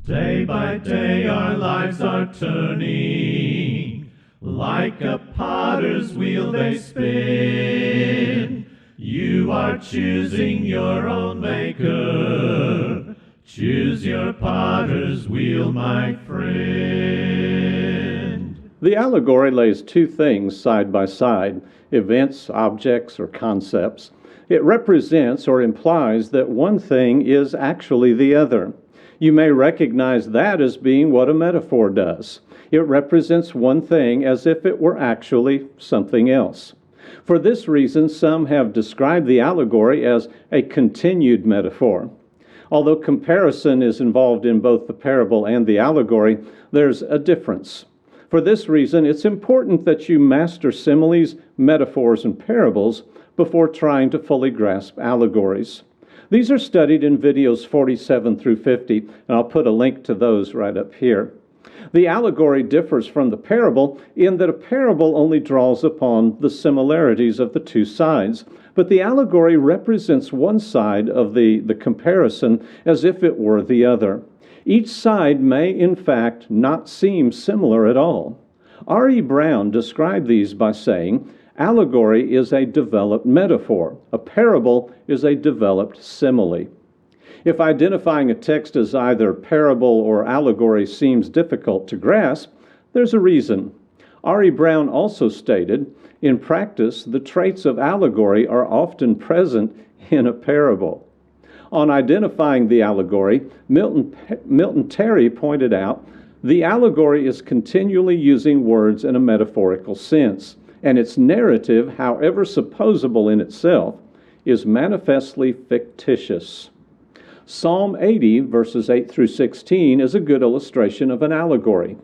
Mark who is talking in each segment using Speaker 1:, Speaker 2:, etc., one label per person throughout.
Speaker 1: Day by day our lives are turning, like a potter's wheel they spin. You are choosing your own maker. Choose your potter's wheel, my friend.
Speaker 2: The allegory lays two things side by side, events, objects, or concepts. It represents or implies that one thing is actually the other. You may recognize that as being what a metaphor does. It represents one thing as if it were actually something else. For this reason, some have described the allegory as a continued metaphor. Although comparison is involved in both the parable and the allegory, there's a difference. For this reason, it's important that you master similes, metaphors, and parables before trying to fully grasp allegories. These are studied in videos 47 through 50, and I'll put a link to those right up here. The allegory differs from the parable in that a parable only draws upon the similarities of the two sides, but the allegory represents one side of the comparison as if it were the other. Each side may, in fact, not seem similar at all. R.E. Brown described these by saying, allegory is a developed metaphor. A parable is a developed simile. If identifying a text as either parable or allegory seems difficult to grasp, there's a reason. R.E. Brown also stated, in practice, the traits of allegory are often present in a parable. On identifying the allegory, Milton Terry pointed out, the allegory is continually using words in a metaphorical sense, and its narrative, however supposable in itself, is manifestly fictitious. Psalm 80, verses 8 through 16, is a good illustration of an allegory.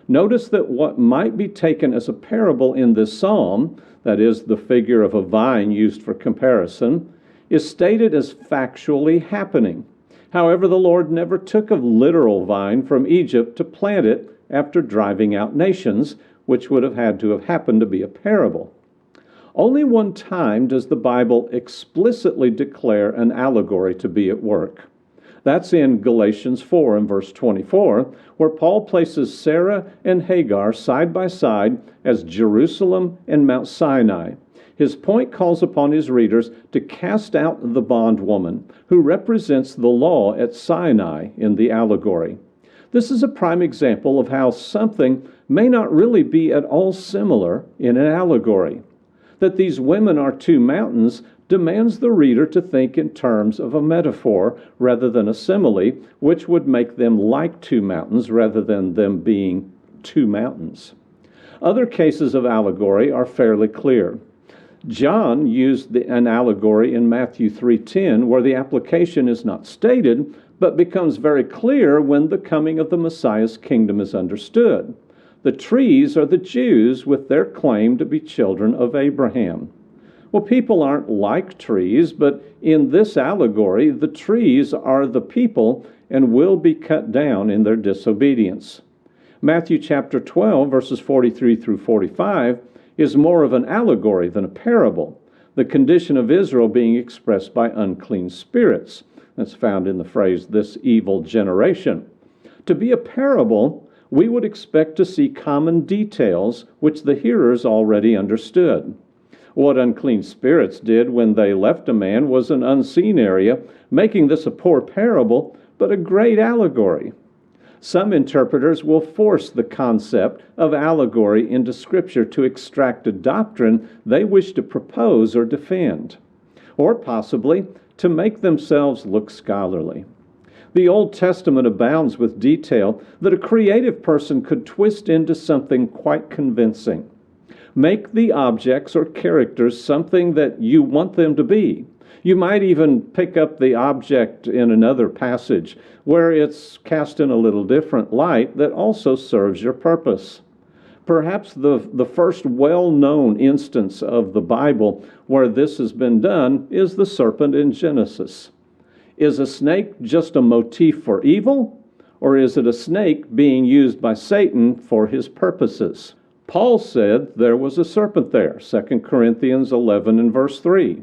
Speaker 2: Notice that what might be taken as a parable in this psalm, that is, the figure of a vine used for comparison, is stated as factually happening. However, the Lord never took a literal vine from Egypt to plant it after driving out nations, which would have had to have happened to be a parable. Only one time does the Bible explicitly declare an allegory to be at work. That's in Galatians 4 and verse 24, where Paul places Sarah and Hagar side by side as Jerusalem and Mount Sinai. His point calls upon his readers to cast out the bondwoman, who represents the law at Sinai in the allegory. This is a prime example of how something may not really be at all similar in an allegory. That these women are two mountains demands the reader to think in terms of a metaphor rather than a simile, which would make them like two mountains rather than them being two mountains. Other cases of allegory are fairly clear. John used an allegory in Matthew 3:10, where the application is not stated, but becomes very clear when the coming of the Messiah's kingdom is understood. The trees are the Jews with their claim to be children of Abraham. Well, people aren't like trees, but in this allegory, the trees are the people and will be cut down in their disobedience. Matthew chapter 12, verses 43 through 45, is more of an allegory than a parable, the condition of Israel being expressed by unclean spirits. That's found in the phrase, this evil generation. To be a parable, we would expect to see common details which the hearers already understood. What unclean spirits did when they left a man was an unseen area, making this a poor parable, but a great allegory. Some interpreters will force the concept of allegory into Scripture to extract a doctrine they wish to propose or defend, or possibly to make themselves look scholarly. The Old Testament abounds with detail that a creative person could twist into something quite convincing. Make the objects or characters something that you want them to be. You might even pick up the object in another passage where it's cast in a little different light that also serves your purpose. Perhaps the first well-known instance of the Bible where this has been done is the serpent in Genesis. Is a snake just a motif for evil, or is it a snake being used by Satan for his purposes? Paul said there was a serpent there, 2 Corinthians 11 and verse 3.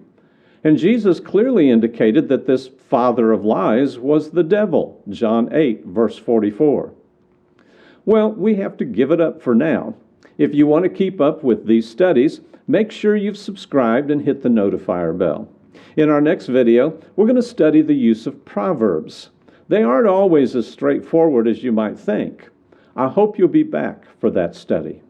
Speaker 2: And Jesus clearly indicated that this father of lies was the devil, John 8, verse 44. Well, we have to give it up for now. If you want to keep up with these studies, make sure you've subscribed and hit the notifier bell. In our next video, we're going to study the use of proverbs. They aren't always as straightforward as you might think. I hope you'll be back for that study.